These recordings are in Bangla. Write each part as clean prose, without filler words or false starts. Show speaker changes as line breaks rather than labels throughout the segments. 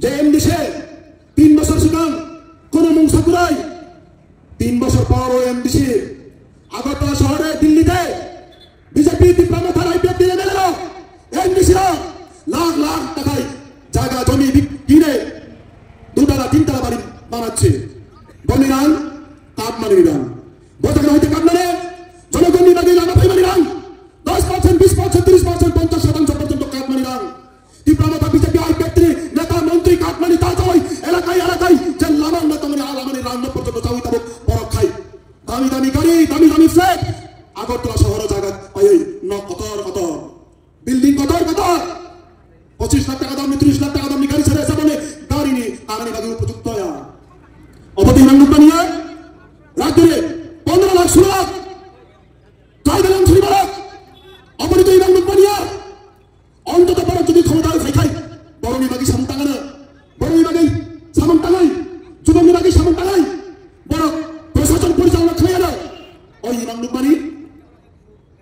যে এমডিসে 3 বছর সিকান কোন মংসা কুরাই 3 বছর পর ও এমডিসি আগরতলা শহরে দিল্লিতে বিজেপি ডিপ্লোমেটার আইপিএফ দিয়ে গেল এমডিসিরা লাখ লাখ টাকায় জায়গা জমি কিনে 2 তলা 3 তলা বাড়ি বানাচ্ছে। বমিরান কাটমানি রান বোঝানো হইতে কাটমানে জনগণ বিভাগে লাগা ফাইমানি রান 10%, 20%, 30%, 50% পর্যন্ত কাটমানি রান। ডিপ্লোমেটার বিজেপি আইপিএফ নেতা মন্ত্রী কাটমানি তা যাই এলাকায় এলাকায় যে লামান নেতা মানে আলামানি রান পর্যন্ত চাউই তাবো বড় খাই দামি দামি গাড়ি দামি দামি ফ্ল্যাট আগরতলা শহরে জায়গা পাই কতর কতর বিল্ডিং কতর কতর 25 লাখ টাকা দামি 30 লাখ টাকা দামি গাড়ি ছেড়ে এসে বলে গাড়ি নি কারণে বাকি উপযুক্ত অবধি নাঙ্গুক বানিয়ে রাজ্যে 15 লাখ 16 লাখ চাই দিলাম শ্রীবালক অপরিত নাঙ্গুক বানিয়ে অন্তত বড় যদি ক্ষমতায় খাই বড় বিভাগী সামন টাঙানো বড় বিভাগী সামন টাঙাই যুব বিভাগী সামন টাঙাই বড় প্রশাসন পরিচালনা খাইয়া না ওই নাঙ্গুক বানি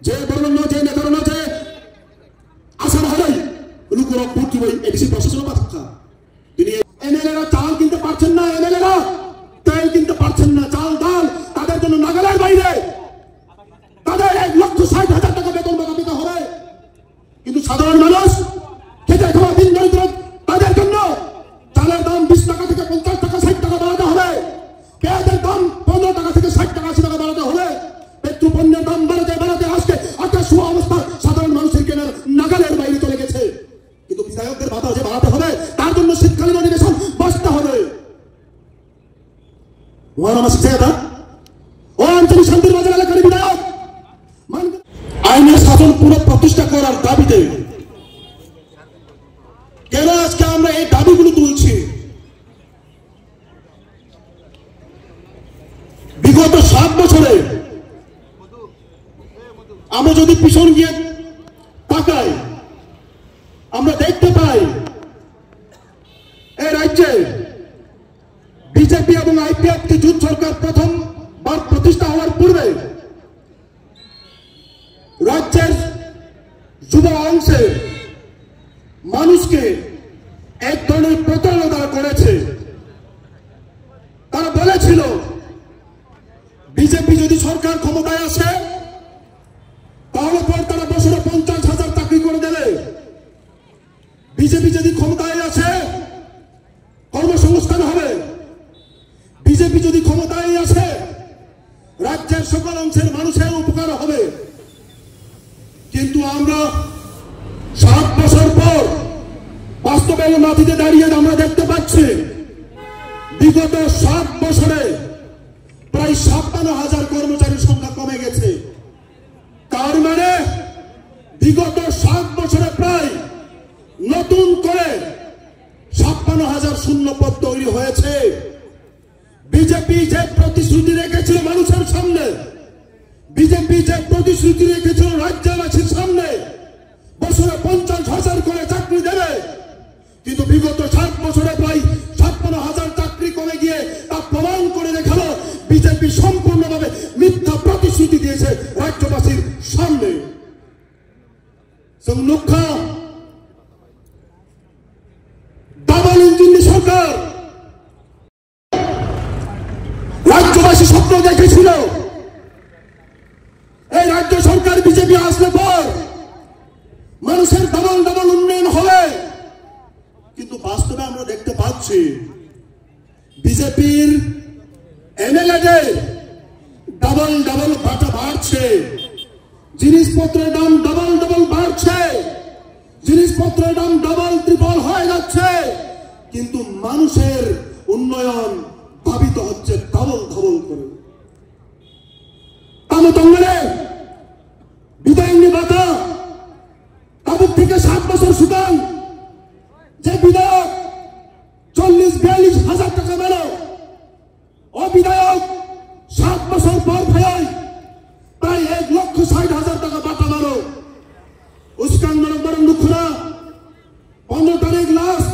যে বড় যে নেতার যে আসার হয় লুকুর ভর্তি বই এডিসি প্রশাসন বাধা তিনি এমএলএরা চাল কিনতে পারছেন না এমএলএরা তেল কিনতে পারছেন না চাল ডাল তাদের জন্য নাগালের বাইরে তাদের 1,60,000 টাকা বেতন বাধা দিতে হবে কিন্তু সাধারণ মানুষ খেতে খাওয়া দিন দরিদ্র তাদের জন্য চালের দাম 20 টাকা থেকে 50 টাকা 60 টাকা বাড়াতে হবে পেঁয়াজের দাম 15 টাকা থেকে 60 টাকা 80 টাকা বাড়াতে হবে পেট্রোল পণ্যের দাম বাড়াতে বাড়াতে আজকে একটা অবস্থা সাধারণ মানুষের কেনার নাগালের বাইরে চলে গেছে কিন্তু বিধায়কদের ভাতা যে বাড়াতে হবে তার জন্য শীতকালীন অধিবেশন বসতে হবে ও আঞ্চলিক শান্তির বাজার এলাকার বিধায়ক আইনের শাসন পুরো প্রতিষ্ঠা করার দাবিতে কেন আজকে আমরা এই দাবিগুলো তুলছি বিগত 7 বছরে আমরা যদি পিছন গিয়ে তাকাই আমরা দেখতে পাই এই রাজ্যে বিজেপি এবং আইপিএফ জোট সরকার প্রথমবার প্রতিষ্ঠা হওয়ার পূর্বে রাজ্যের যুব অংশে মানুষকে এক ধরনের প্রতারণা করেছে তারা বলেছিল বিজেপি যদি সরকার ক্ষমতায় আসে তাহলে পর তারা বছরে 50,000 চাকরি করে দেবে বিজেপি যদি ক্ষমতায় আসে কর্মসংস্থান হবে বিজেপি যদি ক্ষমতায় আসে রাজ্যের সকল অংশের মানুষের উপকার হবে কিন্তু আমরা 7 বছর পর বাস্তবের মাটিতে দাঁড়িয়ে আমরা দেখতে পাচ্ছি বিগত 7 বছরে প্রায় 57,000 কর্মচারীর সংখ্যা কমে গেছে তার মানে বিগত 7 বছরে প্রায় নতুন করে 56,000 শূন্য পদ তৈরি হয়েছে বিজেপি যে প্রতিশ্রুতি রেখেছিল মানুষের সামনে বিজেপি যে প্রতিশ্রুতি রেখেছিল রাজ্যবাসীর সামনে বছরে 50,000 করে চাকরি দেবে কিন্তু বিগত 7 বছরে প্রায় 56,000 চাকরি কমে গিয়ে তা প্রমাণ করে দেখালো বিজেপি সম্পূর্ণভাবে মিথ্যা প্রতিশ্রুতি দিয়েছে রাজ্যবাসীর সামনে ডাবল ইঞ্জিন সরকার রাজ্যবাসী স্বপ্ন দেখেছিল এই রাজ্য সরকার বিজেপি আসলে পর মানুষের ডাবল ডাবল উন্নয়ন হবে কিন্তু বাস্তবে আমরা দেখতে পাচ্ছি বিজেপির এমএলএদের ডাবল ডাবল ভাতা বাড়ছে জিনিসপত্রের দাম ডাবল ডাবল বাড়ছে জিনিসপত্রের দাম ডাবল ট্রিপল হয়ে যাচ্ছে কিন্তু মানুষের উন্নয়ন ধাবিত হচ্ছে ডাবল ডাবল করে তামতঙ্গলে বিদায়নী ভাতা তাবুক থেকে 7 বছর সুদান যে বিধায়ক 40-42 হাজার টাকা পেল ও বিধায়ক 7 বছর পর ফেরায় প্রায় 1,60,000 টাকা বাটা মারো উস্কান বরং দুঃখরা 15 তারিখ লাস্ট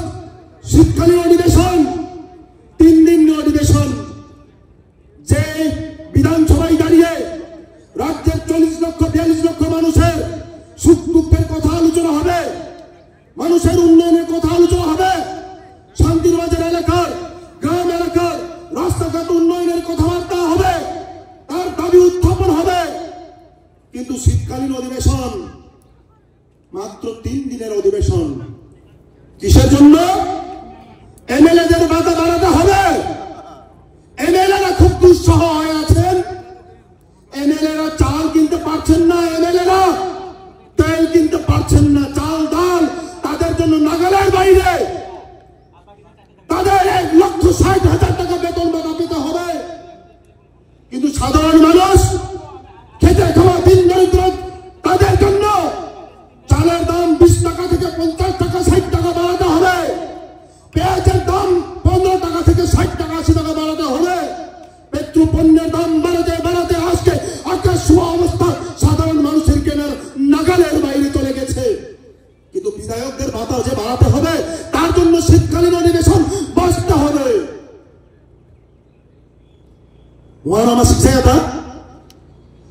শীতকালীন অধিবেশন 3 দিন অধিবেশন যে বিধানসভায় দাঁড়িয়ে রাজ্যের 40-42 লক্ষ মানুষের সুখ দুঃখের কথা আলোচনা হবে মানুষের উন্নয়নের কথা আলোচনা হবে এমএলএদের ভাতা বাড়াতে হবে। এমএলএরা খুব দুঃসহ হয়ে আছেন। এমএলএরা চাল কিনতে পারছেন না, এমএলএরা তেল কিনতে পারছেন না, চাল ডাল তাদের জন্য নাগালের বাইরে। তাদের 1,60,000 টাকা বেতন ভাতা পেতে হবে, কিন্তু সাধারণ মানুষ খেতে খাওয়া দিন দরিদ্র তাদের জন্য চালের দাম 20 টাকা থেকে 50 টাকা 60 টাকা বাড়াতে হবে। পেঁয়াজের দাম 15 টাকা থেকে 60 টাকা 80 টাকা বাড়াতে হবে। পেট্রো পণ্যের দাম বাড়াতে বাড়াতে আজকে আকাশ ছোঁয়া অবস্থা সাধারণ মানুষের কেনার নাগালের বাইরে চলে গেছে। কিন্তু বিধায়কদের ভাতা যে বাড়াতে হবে তার জন্য শীতকালীন অধিবেশন বসতে হবে। ওয়ান আমার শিক্ষা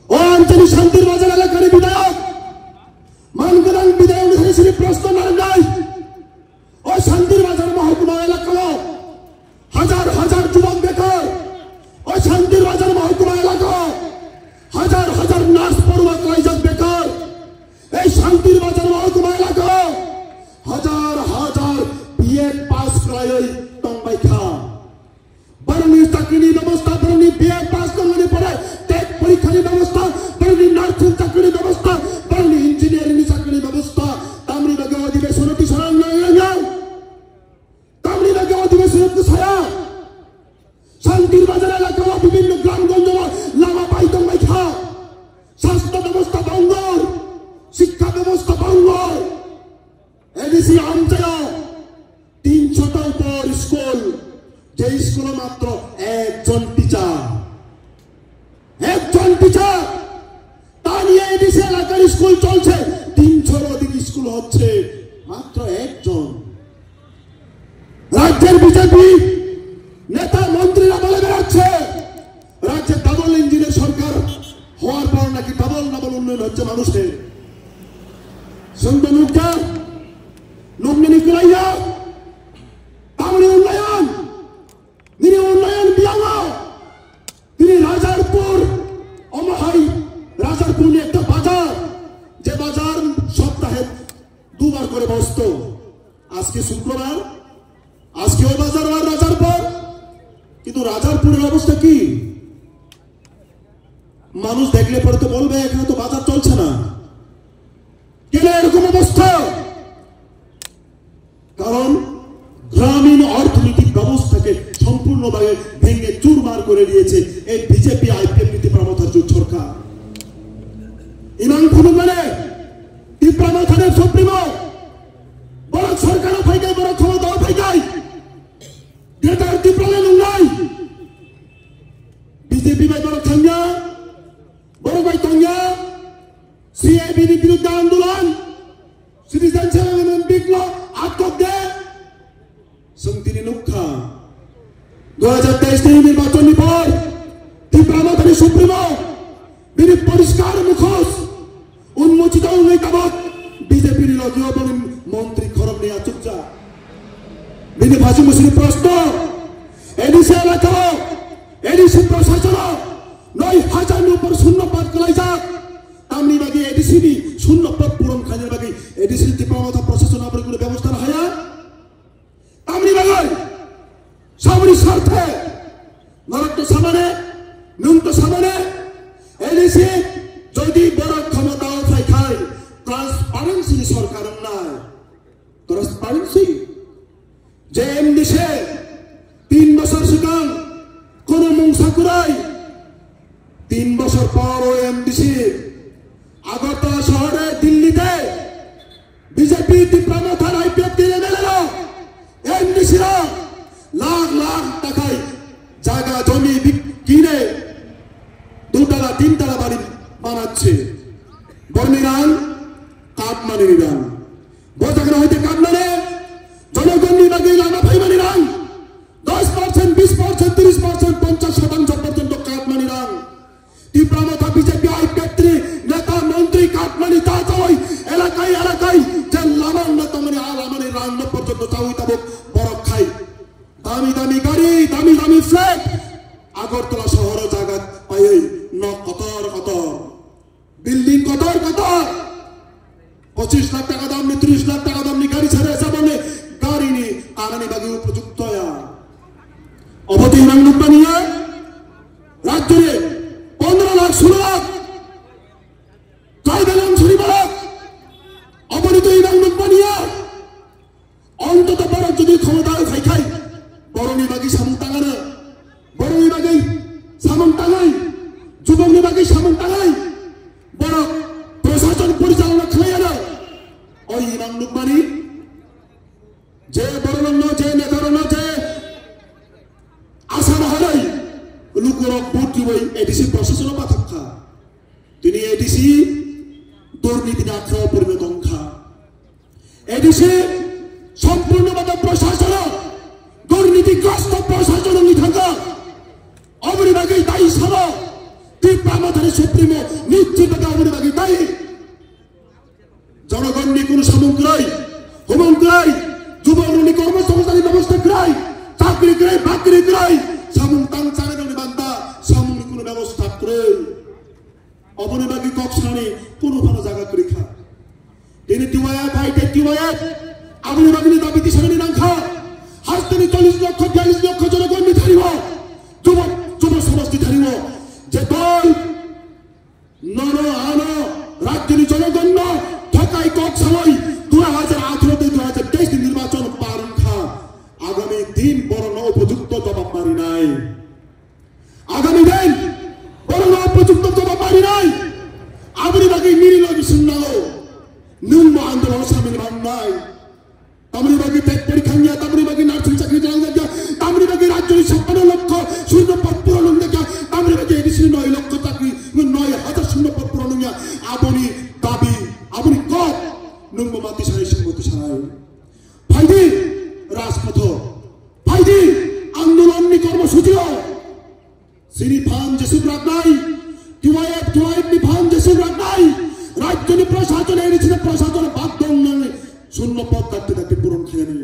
ও আঞ্চলিক শান্তির বাজার এলাকার বিধায়ক মানগরাং বিধায়ক হিসেবে প্রশ্ন নাই। ওই শান্তির বাজার মহকুমা এলাকা হাজার হাজার যুবক বেকার। ওই শান্তির বাজার মহকুমা এলাকা হাজার হাজার নার্স পড়ুয়া কলেজ বেকার। এই শান্তির বাজার মহকুমা এলাকা হাজার হাজার বিএ পাস করাই টংবাই খা বরনি চাকরি ব্যবস্থা, বরনি বিএ পাস করলে পরে টেট পরীক্ষার ব্যবস্থা, বরনি নার্সিং চাকরির ব্যবস্থা, বরনি ইঞ্জিনিয়ারিং চাকরির ব্যবস্থা। তামরিবাগে অধিবেশনটি সরান নাই, তামরিবাগে অধিবেশনটি সরা শান্তির বাজার এলাকা বিভিন্ন গ্রামগঞ্জ লামা পাইতং মাইখা স্বাস্থ্য ব্যবস্থা বঙ্গর, শিক্ষা ব্যবস্থা বঙ্গর। এডিসি আমচায়া 300টার উপর স্কুল, যে স্কুলে মাত্র একজন টিচার তা নিয়ে এডিসি এলাকার স্কুল চলছে। 300-র অধিক স্কুল হচ্ছে, মাত্র একজন। রাজ্যের বিজেপি নেতা মন্ত্রীরা বলে বেড়াচ্ছে রাজ্যে ডাবল ইঞ্জিনের সরকার হওয়ার পর নাকি ডাবল উন্নয়ন হচ্ছে মানুষের। সুন্দর নুকনি কুলাইয়া তামরি উন্নয়ন, তিনি উন্নয়ন বিয়াঙ্গ, তিনি রাজারপুর অমহাই রাজারপুর নিয়ে একটা বাজার, যে বাজার সপ্তাহে 2 বার করে বসত। আজকে শুক্রবার, আজকেও বাজার আর রাজারপুর। কিন্তু রাজারপুরের অবস্থা কি? মানুষ দেখলে পরে তো বলবে এখানে তো বাজার চলছে না। কেন এরকম অবস্থা? কারণ গ্রামীণ অর্থনৈতিক ব্যবস্থাকে সম্পূর্ণভাবে ভেঙে চুরমার করে দিয়েছে এই বিজেপি আইপিএফ নীতি প্রমথার জোট সরকার। ইমান খুন মানে তীব্রমাথানের সুপ্রিমো বড় সরকারও ফাইকায়, বড় ক্ষমতাও ফাইকায়। গ্রেটার তীব্রলে নাই বিজেপি ভাই বড় থাঙ্গা, বড় ভাই থাঙ্গা। সিএবির বিরুদ্ধে আন্দোলন, সিটিজেনশিপ বিপ্লব আটক দেয় সংতিনি নুক্ষা। 2023 নির্বাচনী পর তীব্রমাথানি সুপ্রিমো তিনি পরিষ্কার মুখোশ উন্মোচিত হইতাবত বিজেপির লগীয় মন্ত্রী খরব নিয়ে চুপচাপ। তিনি ভাষী মুসলিম প্রশ্ন এডিসি এলাকা এডিসি প্রশাসন 9,000 উপর শূন্যপদ কলাই যাক। তামরিবাগে এডিসি শূন্যপদ পূরণ খাজের বাকি এডিসি তীব্রমাথা প্রশাসন আপনার কোনো ব্যবস্থা না হয়। তামরিবাগে সামরি স্বার্থে নরক্ত সামনে নুন্ত সামনে এডিসি যদি বড় ক্ষমতা খায় ট্রান্সপারেন্সি সরকার নাই। ট্রান্সপারেন্সি যে এমডিসে 3 বছর সুকান কোন মংসা কুরাই 3 বছর পর ও এমডিসি আগরতলা শহরে দিল্লিতে বিজেপি তীব্রমাথার আইপিএফ দিয়ে মেলেল এমডিসিরা লাখ লাখ টাকায় জায়গা জমি কিনে 2 তলা 3 তলা বাড়ি বানাচ্ছে। বর্ণিরান কাঠমানিরান বোঝাগড়া হইতে কাঠমানে জনগণ বাকি লানা ভাইমানিরান 10%, 20%, 30%, 50% পর্যন্ত কাঠমানিরান। তীব্রমাথা বিজেপি আইপিএফ নেতা মন্ত্রী কাঠমানি তা চাই এলাকায় এলাকায় যে লামান নেতা মানে আলামানি রান্ন পর্যন্ত চাউই তাবক বরফ খাই। দামি দামি গাড়ি, দামি দামি ফ্ল্যাট আগরতলা শহরে জায়গা পাই কতর কতর বিল্ডিং কতর কতর 25 লাখ টাকা দাম 30 লাখ টাকা দাম গাড়ি ছেড়ে এসে বলে গাড়ি নিয়ে 아나니 바기 উপযুক্ত야 어버디 이랑 룩반이야 राज्य 15 लाख 16 लाख ट्राइबल शरीबाग अबरित इरान नुकबानिया अंतत बरं যদি ক্ষমতায় খাই বরং ইবাগি সামুং টাঙানো বরং ইবাগি সামুং টাঙাই যুবক ইবাগি সামুং টাঙাই বরং প্রশাসন পরিচালনা খাইয়ানো ওই ইরান নুকবানি যে বড় যে নেতারন্ন যে আশা মহারাই লুকুরক ভর্তি বই এডিসি প্রশাসন বাথাক্ষা তিনি এডিসি দুর্নীতি আখ্যা পরিণত অংখা এডিসি সম্পূর্ণভাবে প্রশাসন দুর্নীতিগ্রস্ত প্রশাসন নিথাঙ্গা অবরিবাগী দায়ী সব তীব্রামথারে সুপ্রিমো নিশ্চিতভাবে অবরিবাগী দায়ী জনগণ নিয়ে কোনো সামগ্রী হোমগ্রী যুবকরণী কর্মসংস্থানের ব্যবস্থা করাই চাকরি করাই বাকরি করাই সামুং তাং চাঙের বান্দা সামুং কোনো ব্যবস্থা করে অবনিবাগী কক্সানি কোনো ভালো জায়গা করে খা তিনি টিওয়া ভাইতে টিওয়া অবনিবাগী দাবিতে সামনে নাখা হাসতেনি 40 লক্ষ 42 লক্ষ জনগণ নিধারিব যুব সমাজ নিধারিব যে দল নন আন রাজ্যের জনগণ ঠকাই কক্সাই 2018 থেকে 2023 নির্বাচন পালন খা আগামী দিন বড় উপযুক্ত জবাব মারি নাই আগামী দিন বড় উপযুক্ত জবাব মারি নাই আবরিবাগী নিরিলগি শুননাও নুন আন্দোলন সামিল ভান নাই তামরিবাগী টেক পরীক্ষা তামরিবাগী নার্সিং চাকরি জানা তামরিবাগী রাজ্যের 56 লক্ষ শূন্য পদ পূরণ দেখা তামরিবাগী এডিসি 9 লক্ষ চাকরি 9,000 শূন্য পদ পূরণ আবনি দাবি আবনি কত নুঙ্গ মাতি সাই সম্মতি সারাই ভাইদি রাজপথ ভাইদি আন্দোলননি কর্মসূচিও সিনি ফান জেসু রাখনাই টিওয়াইএফ নি ফান জেসু রাখনাই রাজ্যনি প্রশাসন এডিসি প্রশাসন বাধ্য নয় শূন্য পদ কাটতে পূরণ খেয়ে নেই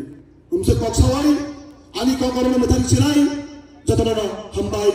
উমসে কক্সাওয়াই আনি ককরণে মেধারি ছিলাই যতনা হামবাই